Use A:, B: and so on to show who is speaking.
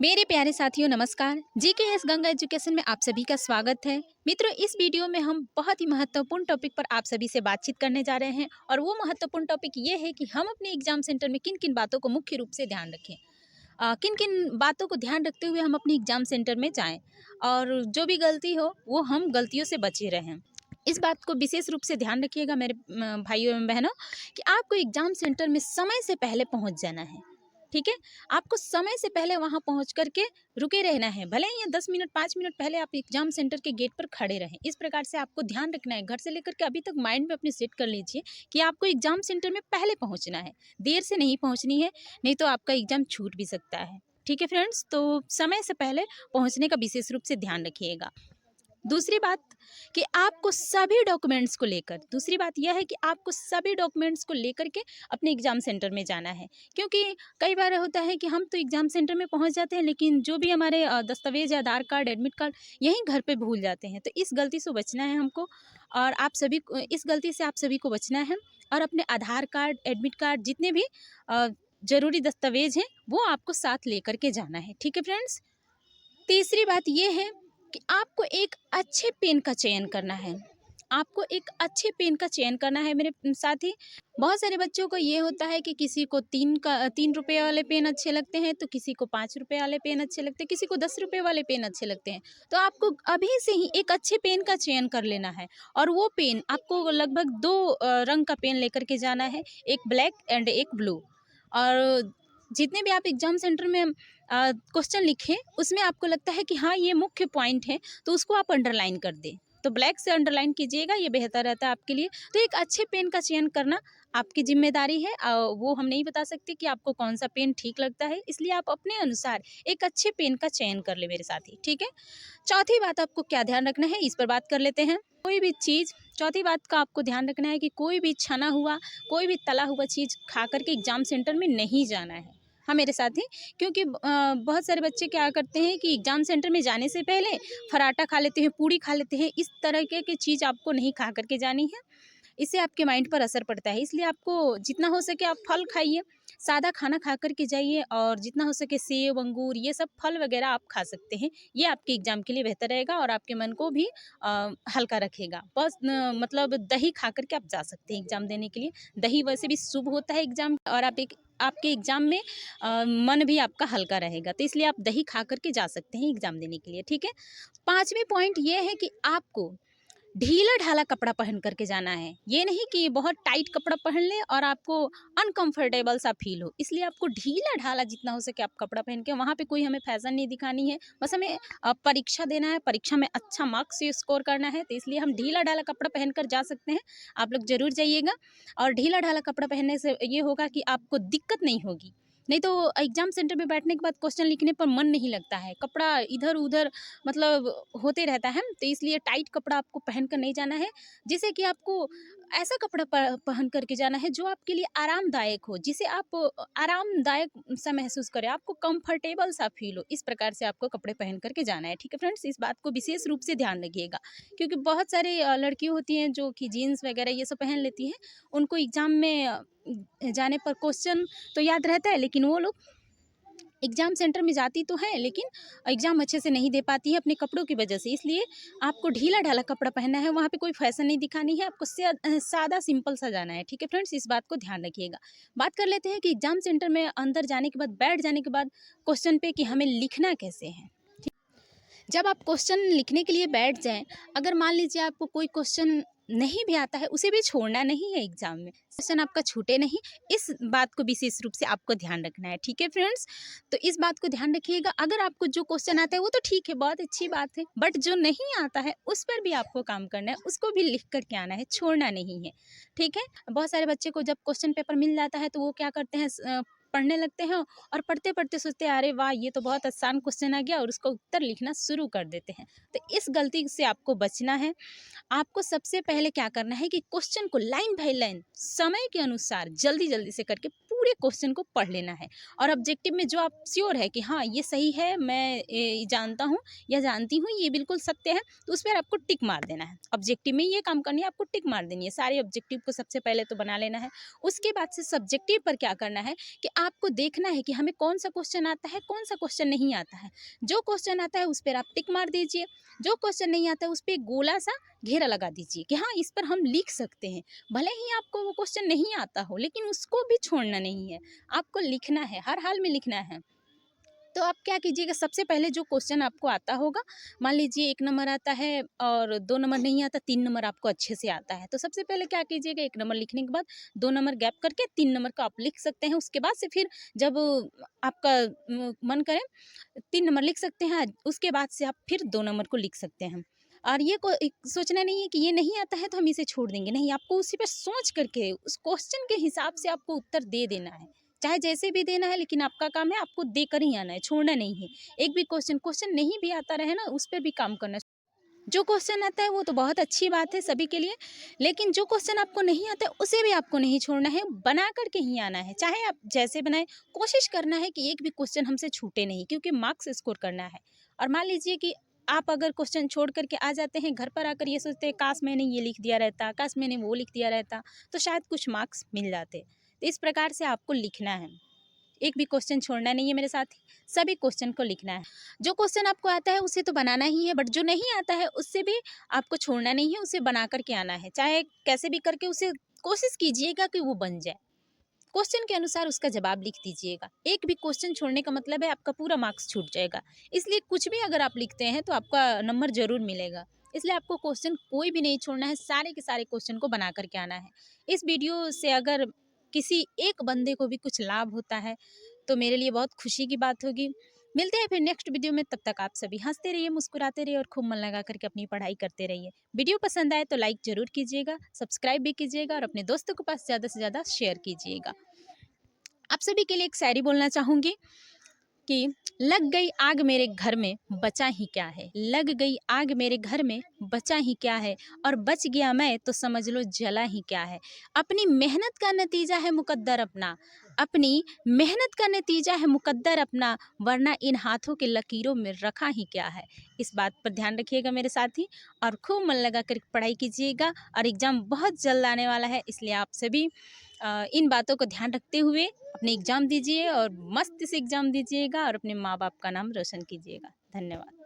A: मेरे प्यारे साथियों नमस्कार। जीकेएस गंगा एजुकेशन में आप सभी का स्वागत है। मित्रों, इस वीडियो में हम बहुत ही महत्वपूर्ण टॉपिक पर आप सभी से बातचीत करने जा रहे हैं और वो महत्वपूर्ण टॉपिक ये है कि हम अपने एग्जाम सेंटर में किन किन बातों को मुख्य रूप से ध्यान रखें, किन किन बातों को ध्यान रखते हुए हम अपने एग्जाम सेंटर में जाएं और जो भी गलती हो वो हम गलतियों से बचे रहें। इस बात को विशेष रूप से ध्यान रखिएगा मेरे भाइयों एवं बहनों कि आपको एग्जाम सेंटर में समय से पहले पहुंच जाना है। ठीक है, आपको समय से पहले वहां पहुंच करके रुके रहना है। भले ही 10 मिनट 5 मिनट पहले आप एग्जाम सेंटर के गेट पर खड़े रहें। इस प्रकार से आपको ध्यान रखना है। घर से लेकर के अभी तक माइंड में अपने सेट कर लीजिए कि आपको एग्जाम सेंटर में पहले पहुंचना है, देर से नहीं पहुंचनी है, नहीं तो आपका एग्जाम छूट भी सकता है। ठीक है फ्रेंड्स, तो समय से पहले पहुंचने का विशेष रूप से ध्यान रखिएगा। दूसरी बात कि आपको सभी डॉक्यूमेंट्स को लेकर दूसरी बात यह है कि आपको सभी डॉक्यूमेंट्स को लेकर के अपने एग्जाम सेंटर में जाना है, क्योंकि कई बार होता है कि हम तो एग्जाम सेंटर में पहुंच जाते हैं लेकिन जो भी हमारे दस्तावेज, आधार कार्ड, एडमिट कार्ड यहीं घर पे भूल जाते हैं। तो इस गलती से बचना है हमको और आप सभी को इस गलती से आप सभी को बचना है और अपने आधार कार्ड, एडमिट कार्ड, जितने भी ज़रूरी दस्तावेज हैं वो आपको साथ लेकर के जाना है। ठीक है फ्रेंड्स। तीसरी बात ये है कि आपको एक अच्छे पेन का चयन करना है। आपको एक अच्छे पेन का चयन करना है मेरे साथी। बहुत सारे बच्चों को ये होता है कि किसी को 3 रुपये वाले पेन अच्छे लगते हैं, तो किसी को 5 रुपये वाले पेन अच्छे लगते हैं, किसी को 10 रुपये वाले पेन अच्छे लगते हैं। तो आपको अभी से ही एक अच्छे पेन का चयन कर लेना है और वो पेन आपको लगभग 2 रंग का पेन लेकर के जाना है, एक ब्लैक एंड एक ब्लू। और जितने भी आप एग्जाम सेंटर में क्वेश्चन लिखें उसमें आपको लगता है कि हाँ ये मुख्य पॉइंट है, तो उसको आप अंडरलाइन कर दें। तो ब्लैक से अंडरलाइन कीजिएगा, ये बेहतर रहता है आपके लिए। तो एक अच्छे पेन का चयन करना आपकी जिम्मेदारी है। वो हम नहीं बता सकते कि आपको कौन सा पेन ठीक लगता है, इसलिए आप अपने अनुसार एक अच्छे पेन का चयन कर ले मेरे साथी। ठीक है। चौथी बात आपको क्या ध्यान रखना है, इस पर बात कर लेते हैं। कोई भी चीज़ चौथी बात का आपको ध्यान रखना है कि कोई भी छना हुआ, कोई भी तला हुआ चीज़ खा करके एग्जाम सेंटर में नहीं जाना है। हाँ मेरे साथी, क्योंकि बहुत सारे बच्चे क्या करते हैं कि एग्जाम सेंटर में जाने से पहले पराठा खा लेते हैं, पूड़ी खा लेते हैं। इस तरह की चीज़ आपको नहीं खा करके जानी है, इससे आपके माइंड पर असर पड़ता है। इसलिए आपको जितना हो सके आप फल खाइए, सादा खाना खा कर के जाइए और जितना हो सके सेब, अंगूर, ये सब फल वगैरह आप खा सकते हैं। ये आपके एग्ज़ाम के लिए बेहतर रहेगा और आपके मन को भी हल्का रखेगा। बस मतलब दही खा कर के आप जा सकते हैं एग्ज़ाम देने के लिए। दही वैसे भी शुभ होता है एग्ज़ाम, और आपके एग्ज़ाम में मन भी आपका हल्का रहेगा, तो इसलिए आप दही खा कर के जा सकते हैं एग्ज़ाम देने के लिए। ठीक है। पाँचवीं पॉइंट ये है कि आपको ढीला ढाला कपड़ा पहन करके जाना है। ये नहीं कि बहुत टाइट कपड़ा पहन ले और आपको अनकंफर्टेबल सा फील हो। इसलिए आपको ढीला ढाला जितना हो सके आप कपड़ा पहन के, वहाँ पे कोई हमें फैशन नहीं दिखानी है, बस हमें परीक्षा देना है, परीक्षा में अच्छा मार्क्स स्कोर करना है। तो इसलिए हम ढीला ढाला कपड़ा पहन कर जा सकते हैं। आप लोग ज़रूर जाइएगा और ढीला ढाला कपड़ा पहनने से ये होगा कि आपको दिक्कत नहीं होगी। नहीं तो एग्जाम सेंटर में बैठने के बाद क्वेश्चन लिखने पर मन नहीं लगता है, कपड़ा इधर उधर मतलब होते रहता है। तो इसलिए टाइट कपड़ा आपको पहन कर नहीं जाना है, जिससे कि आपको ऐसा कपड़ा पहन करके जाना है जो आपके लिए आरामदायक हो, जिसे आप आरामदायक सा महसूस करें, आपको कंफर्टेबल सा फील हो। इस प्रकार से आपको कपड़े पहन करके जाना है। ठीक है फ्रेंड्स, इस बात को विशेष रूप से ध्यान रखिएगा, क्योंकि बहुत सारे लड़कियाँ होती हैं जो कि जीन्स वगैरह ये सब पहन लेती हैं। उनको एग्ज़ाम में जाने पर क्वेश्चन तो याद रहता है, लेकिन वो लोग एग्ज़ाम सेंटर में जाती तो है लेकिन एग्ज़ाम अच्छे से नहीं दे पाती है अपने कपड़ों की वजह से। इसलिए आपको ढीला ढाला कपड़ा पहनना है, वहाँ पे कोई फैशन नहीं दिखानी है, आपको सादा सिंपल सा जाना है। ठीक है फ्रेंड्स, इस बात को ध्यान रखिएगा। बात कर लेते हैं कि एग्ज़ाम सेंटर में अंदर जाने के बाद, बैठ जाने के बाद क्वेश्चन पे कि हमें लिखना कैसे है। जब आप क्वेश्चन लिखने के लिए बैठ जाएं, अगर मान लीजिए आपको कोई क्वेश्चन नहीं भी आता है, उसे भी छोड़ना नहीं है एग्जाम में, क्वेश्चन आपका छूटे नहीं। इस बात को विशेष रूप से आपको ध्यान रखना है। ठीक है फ्रेंड्स, तो इस बात को ध्यान रखिएगा। अगर आपको जो क्वेश्चन आता है वो तो ठीक है, बहुत अच्छी बात है, बट जो नहीं आता है उस पर भी आपको काम करना है, उसको भी लिख करके आना है, छोड़ना नहीं है। ठीक है। बहुत सारे बच्चे को जब क्वेश्चन पेपर मिल जाता है तो वो क्या करते हैं, पढ़ने लगते हैं और पढ़ते पढ़ते सोचते हैं अरे वाह ये तो बहुत आसान क्वेश्चन आ गया, और उसका उत्तर लिखना शुरू कर देते हैं। तो इस गलती से आपको बचना है। आपको सबसे पहले क्या करना है कि क्वेश्चन को लाइन बाय लाइन समय के अनुसार जल्दी जल्दी से करके पूरे क्वेश्चन को पढ़ लेना है, और ऑब्जेक्टिव में जो आप श्योर है कि हाँ ये सही है, मैं जानता हूँ या जानती हूँ, ये बिल्कुल सत्य है, तो उस पर आपको टिक मार देना है। ऑब्जेक्टिव में ये काम करनी है, आपको टिक मार देनी है। सारे ऑब्जेक्टिव को सबसे पहले तो बना लेना है। उसके बाद से सब्जेक्टिव पर क्या करना है कि आपको देखना है कि हमें कौन सा क्वेश्चन आता है, कौन सा क्वेश्चन नहीं आता है। जो क्वेश्चन आता है उस पर आप टिक मार दीजिए, जो क्वेश्चन नहीं आता है उस पर गोला सा घेरा लगा दीजिए कि हाँ, इस पर हम लिख सकते हैं। भले ही आपको वो क्वेश्चन नहीं आता हो, लेकिन उसको भी छोड़ना नहीं है, आपको लिखना है, हर हाल में लिखना है। तो आप क्या कीजिएगा, सबसे पहले जो क्वेश्चन आपको आता होगा, मान लीजिए 1 नंबर आता है और 2 नंबर नहीं आता, 3 नंबर आपको अच्छे से आता है, तो सबसे पहले क्या कीजिएगा, 1 नंबर लिखने के बाद 2 नंबर गैप करके 3 नंबर का आप लिख सकते हैं। उसके बाद से फिर जब आपका मन करे 3 नंबर लिख सकते हैं, उसके बाद से आप फिर 2 नंबर को लिख सकते हैं। और ये को एक सोचना नहीं है कि ये नहीं आता है तो हम इसे छोड़ देंगे, नहीं, आपको उसी पे सोच करके उस क्वेश्चन के हिसाब से आपको उत्तर दे देना है, चाहे जैसे भी देना है, लेकिन आपका काम है आपको देकर ही आना है, छोड़ना नहीं है। एक भी क्वेश्चन नहीं भी आता रहे ना, उस पे भी काम करना। जो क्वेश्चन आता है वो तो बहुत अच्छी बात है सभी के लिए, लेकिन जो क्वेश्चन आपको नहीं आता है उसे भी आपको नहीं छोड़ना है, बना करके ही आना है, चाहे आप जैसे बनाए। कोशिश करना है कि एक भी क्वेश्चन हमसे छूटे नहीं, क्योंकि मार्क्स स्कोर करना है। और मान लीजिए कि आप अगर क्वेश्चन छोड़ करके आ जाते हैं, घर पर आकर ये सोचते हैं काश मैंने ये लिख दिया रहता, काश मैंने वो लिख दिया रहता, तो शायद कुछ मार्क्स मिल जाते। तो इस प्रकार से आपको लिखना है, एक भी क्वेश्चन छोड़ना नहीं है मेरे साथ ही, सभी क्वेश्चन को लिखना है। जो क्वेश्चन आपको आता है उसे तो बनाना ही है, बट जो नहीं आता है उससे भी आपको छोड़ना नहीं है, उसे बना करके आना है, चाहे कैसे भी करके उसे कोशिश कीजिएगा कि वो बन जाए। क्वेश्चन के अनुसार उसका जवाब लिख दीजिएगा। एक भी क्वेश्चन छोड़ने का मतलब है आपका पूरा मार्क्स छूट जाएगा। इसलिए कुछ भी अगर आप लिखते हैं तो आपका नंबर ज़रूर मिलेगा। इसलिए आपको क्वेश्चन कोई भी नहीं छोड़ना है, सारे के सारे क्वेश्चन को बना करके आना है। इस वीडियो से अगर किसी एक बंदे को भी कुछ लाभ होता है तो मेरे लिए बहुत खुशी की बात होगी। मिलते हैं फिर नेक्स्ट वीडियो में, तब तक आप सभी हंसते रहिए, मुस्कुराते रहिए और खूब मन लगा करके अपनी पढ़ाई करते रहिए। वीडियो पसंद आए तो लाइक ज़रूर कीजिएगा, सब्सक्राइब भी कीजिएगा और अपने दोस्तों के पास ज़्यादा से ज़्यादा शेयर कीजिएगा। आप सभी के लिए एक शायरी बोलना चाहूँगी कि लग गई आग मेरे घर में बचा ही क्या है, लग गई आग मेरे घर में बचा ही क्या है, और बच गया मैं तो समझ लो जला ही क्या है। अपनी मेहनत का नतीजा है मुकद्दर अपना, अपनी मेहनत का नतीजा है मुकद्दर अपना, वरना इन हाथों के लकीरों में रखा ही क्या है। इस बात पर ध्यान रखिएगा मेरे साथी, और खूब मन लगा कर पढ़ाई कीजिएगा। और एग्ज़ाम बहुत जल्द आने वाला है, इसलिए आप सभी इन बातों को ध्यान रखते हुए अपने एग्ज़ाम दीजिए और मस्त से एग्ज़ाम दीजिएगा और अपने माँ बाप का नाम रोशन कीजिएगा। धन्यवाद।